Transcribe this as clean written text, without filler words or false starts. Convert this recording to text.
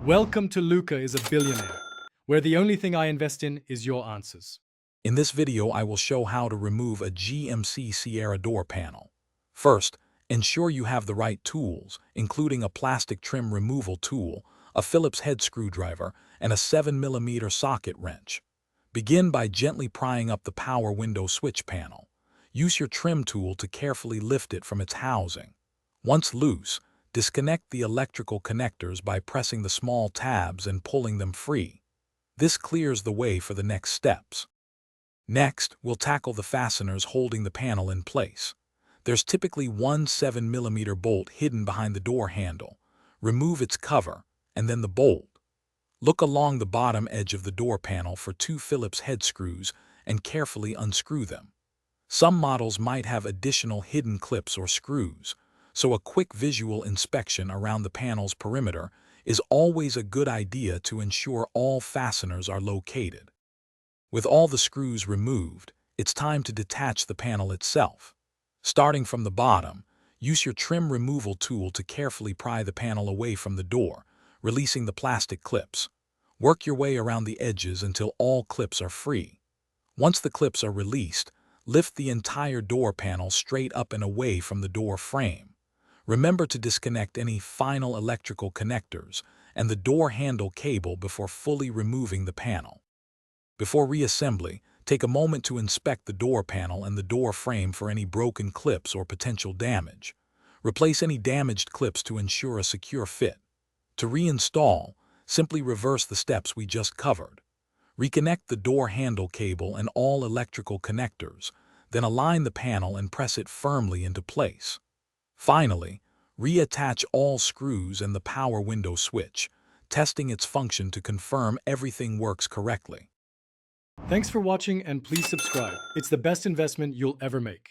Welcome to Luca is a Billionaire, where the only thing I invest in is your answers. In this video, I will show how to remove a GMC Sierra door panel. First, ensure you have the right tools, including a plastic trim removal tool, a Phillips head screwdriver, and a 7mm socket wrench. Begin by gently prying up the power window switch panel. Use your trim tool to carefully lift it from its housing. Once loose, disconnect the electrical connectors by pressing the small tabs and pulling them free. This clears the way for the next steps. Next, we'll tackle the fasteners holding the panel in place. There's typically one 7mm bolt hidden behind the door handle. Remove its cover, and then the bolt. Look along the bottom edge of the door panel for two Phillips head screws and carefully unscrew them. Some models might have additional hidden clips or screws, so a quick visual inspection around the panel's perimeter is always a good idea to ensure all fasteners are located. With all the screws removed, it's time to detach the panel itself. Starting from the bottom, use your trim removal tool to carefully pry the panel away from the door, releasing the plastic clips. Work your way around the edges until all clips are free. Once the clips are released, lift the entire door panel straight up and away from the door frame. Remember to disconnect any final electrical connectors and the door handle cable before fully removing the panel. Before reassembly, take a moment to inspect the door panel and the door frame for any broken clips or potential damage. Replace any damaged clips to ensure a secure fit. To reinstall, simply reverse the steps we just covered. Reconnect the door handle cable and all electrical connectors, then align the panel and press it firmly into place. Finally, reattach all screws and the power window switch, testing its function to confirm everything works correctly. Thanks for watching and please subscribe. It's the best investment you'll ever make.